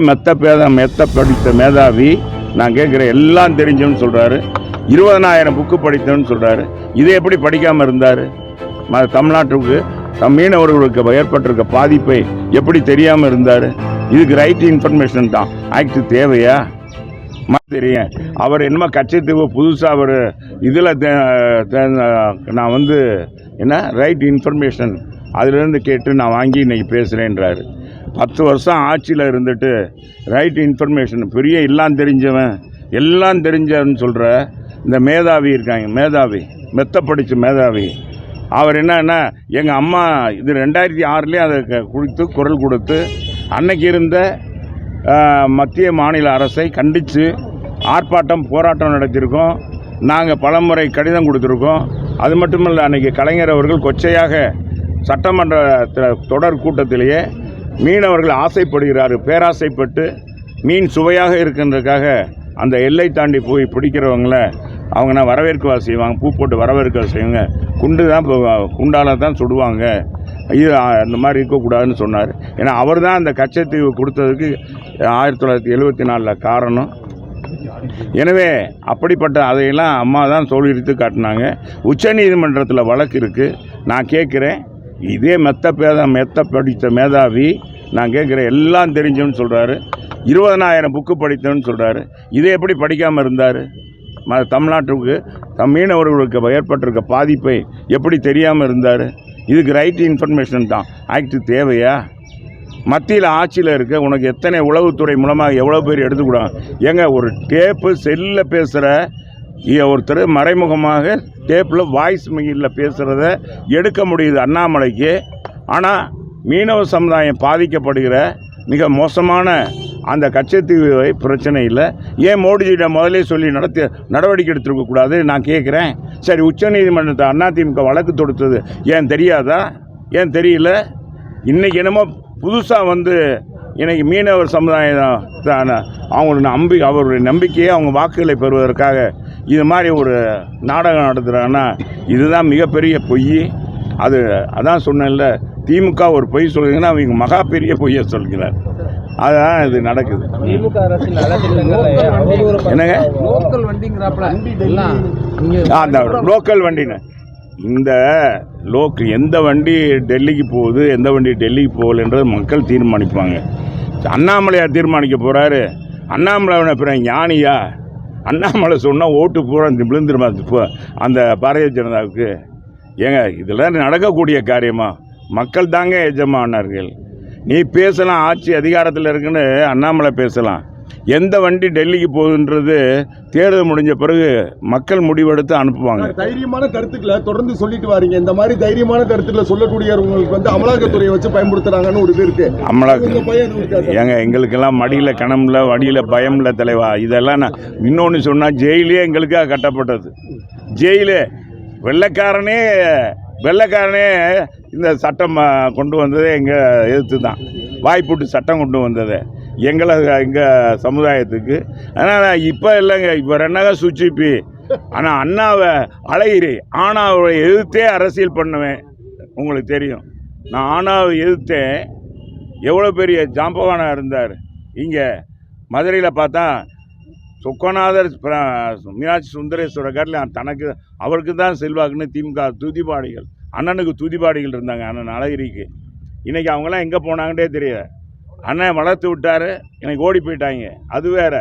மெத்த படித்த மேதாவி. நான் கேட்குறேன், எல்லாம் தெரிஞ்சோன்னு சொல்கிறாரு. 20,000 புக்கு படித்தோன்னு சொல்கிறாரு. இதை எப்படி படிக்காமல் இருந்தார்? தமிழ்நாட்டுக்கு மீனவர்களுக்கு ஏற்பட்டிருக்க பாதிப்பை எப்படி தெரியாமல் இருந்தார்? இதுக்கு ரைட் இன்ஃபர்மேஷன் தான் ஆக்ட் தேவையா? தெரியும். அவர் என்னமோ கட்சித்தீவு புதுசாக அவர் இதில் நான் என்ன ரைட் இன்ஃபர்மேஷன் அதிலேருந்து கேட்டு நான் வாங்கி இன்றைக்கி பேசுகிறேன்றாரு. 10 வருஷம் ஆட்சியில் இருந்துட்டு ரைட் இன்ஃபர்மேஷன் பெரிய எல்லாம் தெரிஞ்சவன்னு சொல்கிற இந்த மேதாவி இருக்காங்க, மேதாவி மெத்த படித்த மேதாவி. அவர் என்னன்னா, எங்கள் அம்மா இது 2006 அதை குறித்து குரல் கொடுத்து அன்னைக்கு இருந்த மத்திய மாநில அரசை கண்டித்து போராட்டம் நடத்தியிருக்கோம். நாங்கள் பலமுறை கடிதம் கொடுத்துருக்கோம். அது மட்டுமல்ல, அன்றைக்கி கலைஞர் அவர்கள் கொச்சையாக சட்டமன்ற தொடர் கூட்டத்திலேயே மீனவர்கள் ஆசைப்படுகிறார், பேராசைப்பட்டு மீன் சுவையாக இருக்கின்றதுக்காக அந்த எல்லை தாண்டி போய் பிடிக்கிறவங்கள அவங்க வரவேற்கவா செய்வாங்க, பூ போட்டு வரவேற்க செய்வாங்க, குண்டால தான் சுடுவாங்க, இது அந்த மாதிரி இருக்கக்கூடாதுன்னு சொன்னார். ஏன்னா அவர் தான் அந்த கச்சத்தீவு கொடுத்ததுக்கு 1974 காரணம். எனவே அப்படிப்பட்ட அதையெல்லாம் அம்மா தான் தோல்வித்து காட்டினாங்க. உச்சநீதிமன்றத்தில் வழக்கு இருக்குது. நான் கேட்குறேன், இதே மெத்த படித்த மேதாவி நான் கேட்குறேன், எல்லாம் தெரிஞ்சோன்னு சொல்கிறாரு. 20,000 புக்கு படித்தோன்னு சொல்கிறாரு. இதை எப்படி படிக்காமல் இருந்தார்? தமிழ்நாட்டுக்கு மீனவர்களுக்கு ஏற்பட்டிருக்க பாதிப்பை எப்படி தெரியாமல் இருந்தார்? இதுக்கு ரைட் இன்ஃபர்மேஷன் தான் ஆக்ட் தேவையா? மத்தியில் ஆட்சியில் இருக்க உனக்கு எத்தனை உளவுத்துறை மூலமாக எவ்வளோ பேர் எடுத்துக்கூடாங்க? ஏங்க, ஒரு டேப்பு செல்லில் பேசுகிற ஒருத்தர் மறைமுகமாக டேப்பில் வாய்ஸ் மெயிலில் பேசுகிறத எடுக்க முடியுது அண்ணாமலைக்கு. ஆனால் மீனவ சமுதாயம் பாதிக்கப்படுகிற மிக மோசமான அந்த கச்சத்தீவு பிரச்சனை இல்லை. ஏன் மோடிஜியிடம் முதலே சொல்லி நடவடிக்கை எடுத்துருக்கக்கூடாது? நான் கேட்குறேன். சரி, உச்சநீதிமன்றத்தை அதிமுக வழக்கு தொடுத்தது ஏன் தெரியாதா? ஏன் தெரியல? இன்றைக்கி என்னமோ புதுசாக இன்றைக்கி மீனவர் சமுதாயம் அவருடைய நம்பிக்கையை அவங்க வாக்குகளை பெறுவதற்காக இது மாதிரி ஒரு நாடகம் நடத்துகிறாங்கன்னா இதுதான் மிகப்பெரிய பொய். அதான் சொன்னேன்ல, திமுக ஒரு பொய் சொல்கிறீங்கன்னா அவங்க மகா பெரிய பொய்யை சொல்கிறார். அதுதான் இது நடக்குது. என்னங்க அந்த லோக்கல் வண்டின்னு இந்த எந்த வண்டி டெல்லிக்கு போகுது, எந்த வண்டி டெல்லிக்கு போகலன்றது மக்கள் தீர்மானிப்பாங்க. அண்ணாமலையார் தீர்மானிக்க போகிறாரு. அண்ணாமலை பிறகு ஞானியா? அண்ணாமலை சொன்னால் ஓட்டு பூரா விழுந்துருமா அந்த பாரதிய ஜனதாவுக்கு? ஏங்க, இதெல்லாம் நடக்கக்கூடிய காரியமா? மக்கள் தாங்க எஜமானார்கள். நீ பேசலாம், ஆட்சி அதிகாரத்தில் இருக்குன்னு அண்ணாமலை பேசலாம். எந்த வண்டி டெல்லிக்கு போகுதுன்றது தேர்தல் முடிஞ்ச பிறகு மக்கள் முடிவெடுத்து அனுப்புவாங்க. தைரியமான கருத்துக்களை தொடர்ந்து சொல்லிட்டு வாரீங்க. இந்த மாதிரி தைரியமான கருத்துக்களை சொல்லக்கூடியவங்களுக்கு அமலாக்கத்துறையை வச்சு பயன்படுத்துறாங்கன்னு ஒரு இது இருக்கு. ஏங்க, எங்களுக்கெல்லாம் மடியில் கணம்ல வடியில் பயம்ல தலைவா. இதெல்லாம் நான் இன்னொன்று சொன்னால் ஜெயிலே எங்களுக்காக கட்டப்பட்டது. ஜெயிலே வெள்ளைக்காரனே இந்த சட்டம் கொண்டு வந்ததே எங்கள் எதிர்த்து தான். வாய்ப்புட்டு சட்டம் கொண்டு வந்தது எங்கள் சமுதாயத்துக்கு. ஆனால் இப்போ இல்லைங்க, இப்போ ரெண்டாக சுச்சிப்பி. ஆனால் அண்ணாவை அழகிரி ஆனாவை எதிர்த்தே அரசியல் பண்ணுவேன். உங்களுக்கு தெரியும், நான் ஆனாவை எதிர்த்தேன். எவ்வளோ பெரிய ஜாம்பவானாக இருந்தார். இங்கே மதுரையில் பார்த்தா சொக்கநாதர் மீனாட்சி சுந்தரேஸ்வரர் காட்டில் அவருக்கு தான் செல்வாக்குன்னு திமுக துதிபாடிகள், அண்ணனுக்கு துதிபாடிகள் இருந்தாங்க. அண்ணன் அழகிரிக்கு இன்றைக்கி அவங்களாம் எங்கே போனாங்கன்னே தெரியல. அண்ணன் வளர்த்து விட்டார், எனக்கு ஓடி போயிட்டாங்க. அது வேறு.